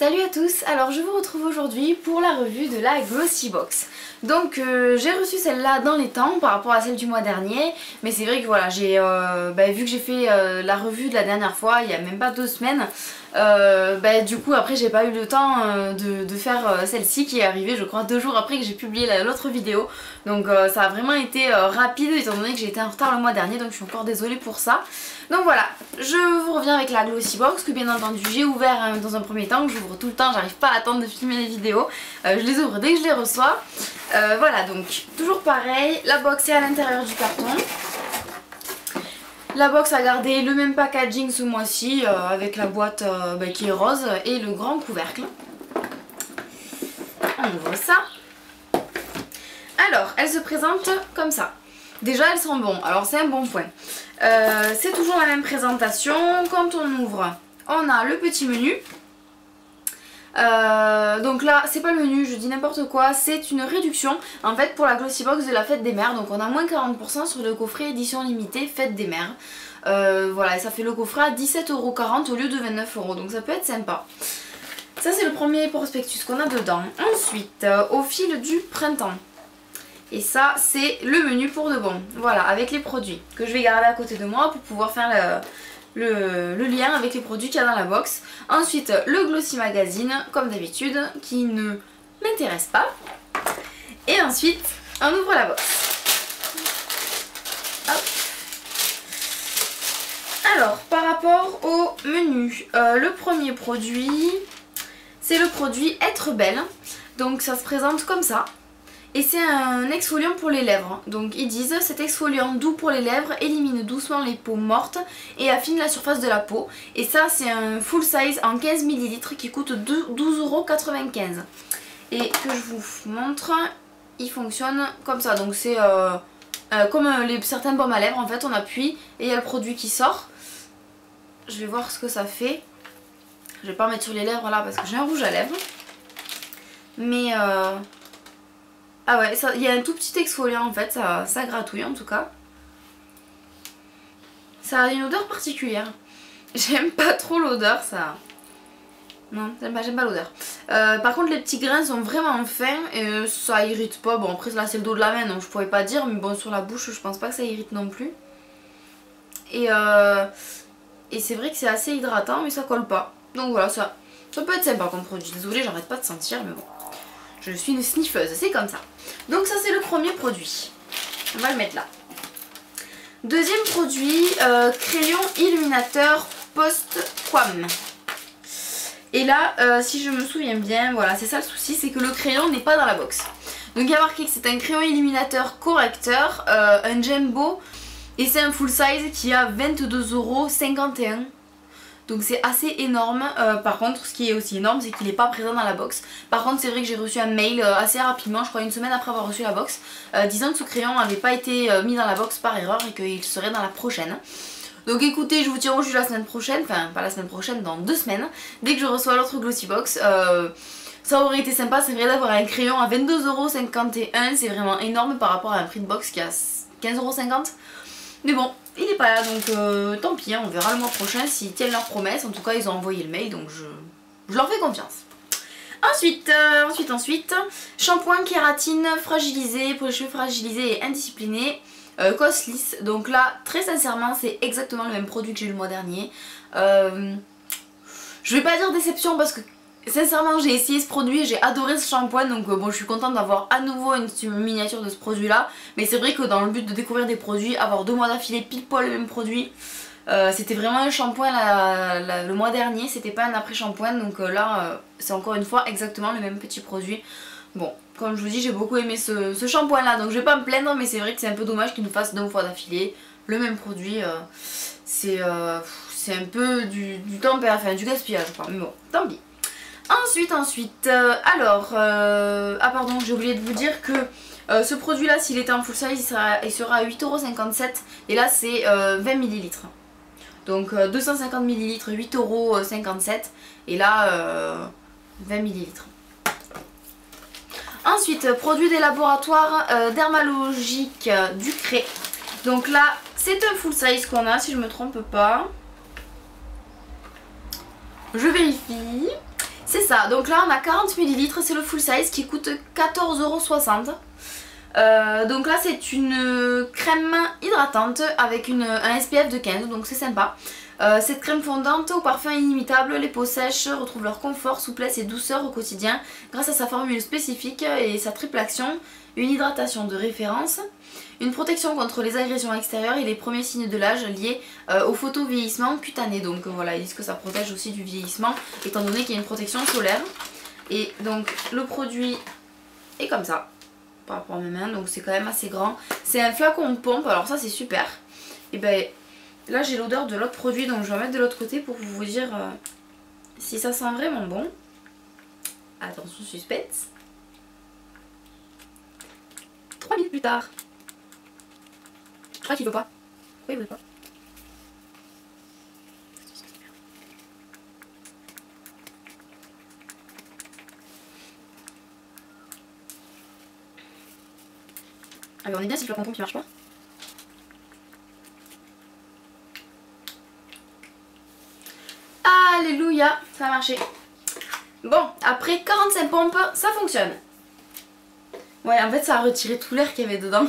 Salut à tous, alors je vous retrouve aujourd'hui pour la revue de la Glossybox. Donc j'ai reçu celle-là dans les temps par rapport à celle du mois dernier, mais c'est vrai que voilà, vu que j'ai fait la revue de la dernière fois il y a même pas 2 semaines, du coup après j'ai pas eu le temps de faire celle-ci qui est arrivée je crois 2 jours après que j'ai publié l'autre vidéo. Donc ça a vraiment été rapide étant donné que j'ai été en retard le mois dernier, donc je suis encore désolée pour ça. Donc voilà, je vous reviens avec la Glossybox que bien entendu j'ai ouvert dans un premier temps, que j'ouvre tout le temps, j'arrive pas à attendre de filmer les vidéos, je les ouvre dès que je les reçois. Voilà, donc toujours pareil, la box est à l'intérieur du carton. La box a gardé le même packaging ce mois-ci avec la boîte qui est rose et le grand couvercle. On ouvre ça. Alors, elle se présente comme ça. Déjà, elles sont bonnes, alors c'est un bon point. C'est toujours la même présentation. Quand on ouvre, on a le petit menu. Donc là, c'est pas le menu, je dis n'importe quoi, c'est une réduction en fait pour la Glossybox de la Fête des Mères. Donc on a moins 40% sur le coffret édition limitée Fête des Mères. Voilà, et ça fait le coffret à 17,40 € au lieu de 29 €, donc ça peut être sympa. Ça c'est le premier prospectus qu'on a dedans. Ensuite, au fil du printemps. Et ça c'est le menu pour de bon, voilà, avec les produits que je vais garder à côté de moi pour pouvoir faire le lien avec les produits qu'il y a dans la box. Ensuite le Glossy Magazine comme d'habitude qui ne m'intéresse pas. Et ensuite on ouvre la box. Hop. Alors par rapport au menu, le premier produit c'est le produit Être Belle. Donc ça se présente comme ça. Et c'est un exfoliant pour les lèvres. Donc ils disent cet exfoliant doux pour les lèvres élimine doucement les peaux mortes et affine la surface de la peau. Et ça c'est un full size en 15 ml qui coûte 12,95 €. Et que je vous montre, il fonctionne comme ça. Donc c'est comme certaines baumes à lèvres en fait, on appuie et il y a le produit qui sort. Je vais voir ce que ça fait. Je vais pas mettre sur les lèvres là parce que j'ai un rouge à lèvres. Mais ah ouais, il y a un tout petit exfoliant en fait, ça gratouille en tout cas. Ça a une odeur particulière. J'aime pas trop l'odeur, ça. Non, j'aime pas l'odeur. Par contre les petits grains sont vraiment fins et ça irrite pas. Bon après là c'est le dos de la main donc je pourrais pas dire, mais bon sur la bouche je pense pas que ça irrite non plus. Et c'est vrai que c'est assez hydratant mais ça colle pas. Donc voilà, ça peut être sympa comme produit. Désolée, j'arrête pas de sentir mais bon. Je suis une sniffeuse, c'est comme ça. Donc ça c'est le premier produit. On va le mettre là. Deuxième produit, crayon illuminateur post-quam. Et là, si je me souviens bien, voilà, c'est ça le souci, c'est que le crayon n'est pas dans la box. Donc il y a marqué que c'est un crayon illuminateur correcteur, un jumbo, et c'est un full size qui a 22,51 €. Donc c'est assez énorme. Par contre ce qui est aussi énorme c'est qu'il n'est pas présent dans la box. Par contre c'est vrai que j'ai reçu un mail assez rapidement, je crois une semaine après avoir reçu la box, disant que ce crayon n'avait pas été mis dans la box par erreur et qu'il serait dans la prochaine. Donc écoutez, je vous tiens au jus la semaine prochaine, enfin pas la semaine prochaine, dans 2 semaines, dès que je reçois l'autre Glossybox. Ça aurait été sympa, c'est vrai d'avoir un crayon à 22,51 €, c'est vraiment énorme par rapport à un prix de box qui a 15,50 €. Mais bon, il n'est pas là donc tant pis, hein, on verra le mois prochain s'ils tiennent leurs promesses. En tout cas ils ont envoyé le mail donc je leur fais confiance. Ensuite, shampoing kératine fragilisé pour les cheveux fragilisés et indisciplinés, Cosliss. Donc là très sincèrement c'est exactement le même produit que j'ai eu le mois dernier. Je vais pas dire déception parce que sincèrement j'ai essayé ce produit, j'ai adoré ce shampoing donc bon je suis contente d'avoir à nouveau une miniature de ce produit là. Mais c'est vrai que dans le but de découvrir des produits, avoir 2 mois d'affilée pile poil le même produit, c'était vraiment un shampoing le mois dernier, c'était pas un après shampoing. Donc là c'est encore une fois exactement le même petit produit. Bon comme je vous dis j'ai beaucoup aimé ce shampoing là donc je vais pas me plaindre, mais c'est vrai que c'est un peu dommage qu'ils nous fassent 2 fois d'affilée le même produit. C'est un peu du temps perdu, enfin du gaspillage quoi, mais bon tant pis. Ensuite, ah pardon, j'ai oublié de vous dire que ce produit là s'il était en full size il sera à 8,57 € et là c'est 20 ml. Donc 250 ml 8,57 € et là 20 ml. Ensuite, produit des laboratoires dermatologiques Ducré. Donc là c'est un full size qu'on a si je me trompe pas. Je vérifie. C'est ça, donc là on a 40 ml, c'est le full size qui coûte 14,60 €. Donc là c'est une crème hydratante avec un SPF de 15, donc c'est sympa. Cette crème fondante au parfum inimitable, les peaux sèches retrouvent leur confort, souplesse et douceur au quotidien grâce à sa formule spécifique et sa triple action, une hydratation de référence, une protection contre les agressions extérieures et les premiers signes de l'âge liés au photovieillissement cutané. Donc voilà, ils disent que ça protège aussi du vieillissement étant donné qu'il y a une protection solaire. Et donc le produit est comme ça par rapport à mes mains, donc c'est quand même assez grand. C'est un flacon pompe, alors ça c'est super. Et ben là j'ai l'odeur de l'autre produit, donc je vais mettre de l'autre côté pour vous dire si ça sent vraiment bon. Attention suspense. 3 minutes plus tard. Je crois qu'il veut pas. Pourquoi il veut pas? Ah mais on est bien si le flacon pompe qui marche pas. Alléluia, ça a marché. Bon, après 45 pompes, ça fonctionne. Ouais, en fait ça a retiré tout l'air qu'il y avait dedans.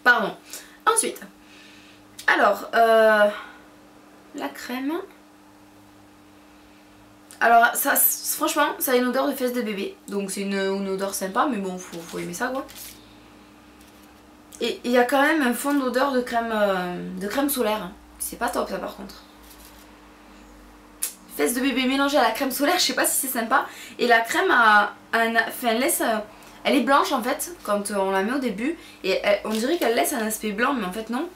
Pardon. Ensuite, alors, la crème. Alors, ça, franchement, ça a une odeur de fesses de bébé. Donc c'est une odeur sympa, mais bon, faut aimer ça quoi. Et il y a quand même un fond d'odeur de crème solaire. C'est pas top ça par contre. Fesses de bébé mélangées à la crème solaire, je sais pas si c'est sympa. Et la crème elle est blanche en fait quand on la met au début. Et on dirait qu'elle laisse un aspect blanc, mais en fait non.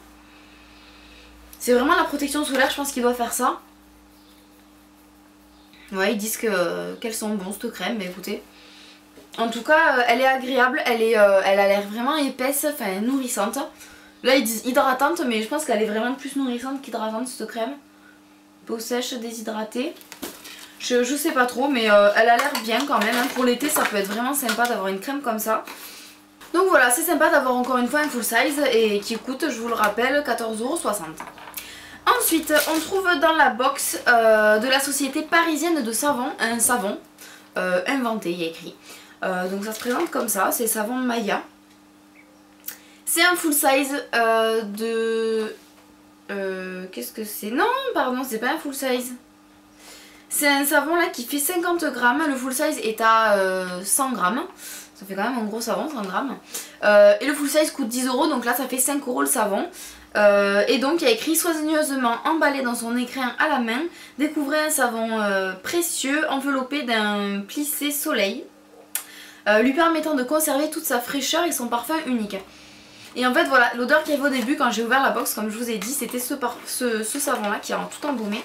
C'est vraiment la protection solaire, je pense qu'il doit faire ça. Ouais, ils disent qu'elles sont bonnes cette crème, mais écoutez. En tout cas, elle est agréable, elle a l'air vraiment épaisse, enfin nourrissante. Là ils disent hydratante, mais je pense qu'elle est vraiment plus nourrissante qu'hydratante cette crème. Peau sèche, déshydratée. Je sais pas trop, mais elle a l'air bien quand même. Hein. Pour l'été, ça peut être vraiment sympa d'avoir une crème comme ça. Donc voilà, c'est sympa d'avoir encore une fois un full size et qui coûte, je vous le rappelle, 14,60 €. Ensuite, on trouve dans la box de la société parisienne de savon, un savon inventé, il y a écrit. Donc ça se présente comme ça, c'est savon Maya. C'est un full size qu'est-ce que c'est? Non, pardon, c'est pas un full size. C'est un savon là qui fait 50 grammes, le full size est à 100 grammes. Ça fait quand même un gros savon, 100 grammes. Et le full size coûte 10 €, donc là ça fait 5 € le savon. Et donc il y a écrit soigneusement emballé dans son écrin à la main, découvrez un savon précieux enveloppé d'un plissé soleil, lui permettant de conserver toute sa fraîcheur et son parfum unique. Et en fait voilà, l'odeur qu'il y avait au début quand j'ai ouvert la box, comme je vous ai dit, c'était ce savon là qui est en tout embaumé.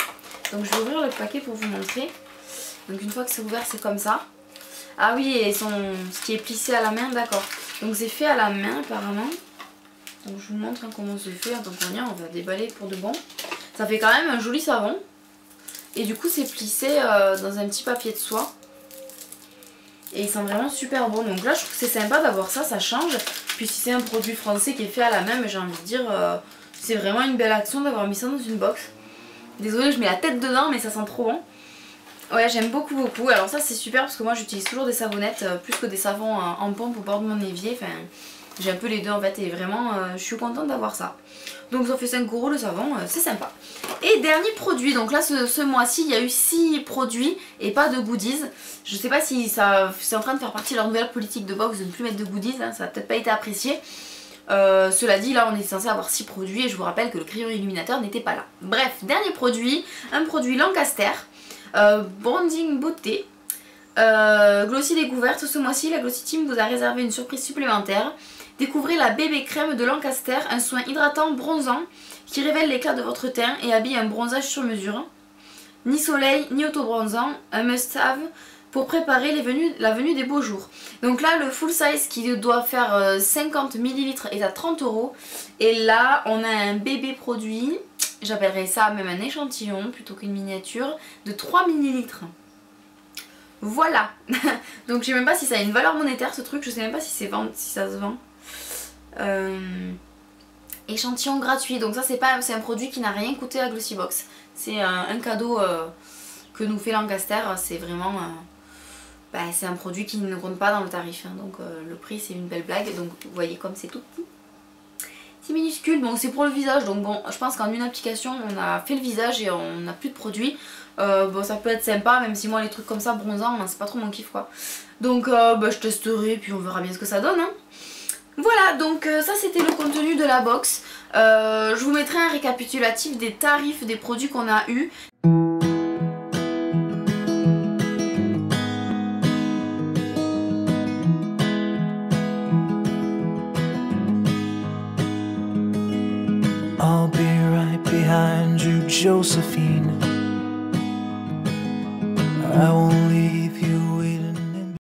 Donc je vais ouvrir le paquet pour vous montrer. Donc une fois que c'est ouvert, c'est comme ça. Ah oui, et ce qui est plissé à la main, d'accord. Donc c'est fait à la main apparemment. Donc je vous montre comment c'est fait. Donc on va déballer pour de bon. Ça fait quand même un joli savon. Et du coup c'est plissé dans un petit papier de soie. Et il sent vraiment super bon. Donc là je trouve que c'est sympa d'avoir ça, ça change. Puis si c'est un produit français qui est fait à la main, mais j'ai envie de dire, c'est vraiment une belle action d'avoir mis ça dans une box. Désolée, je mets la tête dedans, mais ça sent trop bon. Ouais, j'aime beaucoup beaucoup. Alors ça c'est super parce que moi j'utilise toujours des savonnettes plus que des savons en pompe au bord de mon évier. Enfin, j'ai un peu les deux en fait et vraiment je suis contente d'avoir ça. Donc ça fait 5 € le savon, c'est sympa. Et dernier produit, donc là ce mois-ci il y a eu 6 produits et pas de goodies. Je sais pas si c'est en train de faire partie de leur nouvelle politique de box de ne plus mettre de goodies, hein, ça a peut-être pas été apprécié. Cela dit, là on est censé avoir 6 produits et je vous rappelle que le crayon illuminateur n'était pas là. Bref, dernier produit, un produit Lancaster, Bonding Beauté, Glossy découverte. Ce mois-ci, la Glossy Team vous a réservé une surprise supplémentaire. Découvrez la bébé crème de Lancaster, un soin hydratant bronzant qui révèle l'éclat de votre teint et habille un bronzage sur mesure. Ni soleil, ni auto-bronzant, un must-have pour préparer la venue des beaux jours. Donc là le full size qui doit faire 50 ml est à 30 €. Et là on a un bébé produit, j'appellerais ça même un échantillon plutôt qu'une miniature, de 3 ml. Voilà. Donc je sais même pas si ça a une valeur monétaire ce truc, je sais même pas si ça se vend. Échantillon gratuit, donc ça c'est un produit qui n'a rien coûté à Glossybox. C'est un cadeau que nous fait Lancaster, c'est vraiment... c'est un produit qui ne compte pas dans le tarif, hein, donc le prix c'est une belle blague, donc vous voyez comme c'est tout petit. C'est minuscule, donc c'est pour le visage, donc bon je pense qu'en une application on a fait le visage et on n'a plus de produit. Bon ça peut être sympa, même si moi les trucs comme ça bronzants c'est pas trop mon kiff quoi. Donc je testerai puis on verra bien ce que ça donne hein. Voilà, donc ça c'était le contenu de la box. Je vous mettrai un récapitulatif des tarifs des produits qu'on a eu. I'll be right behind you, Josephine.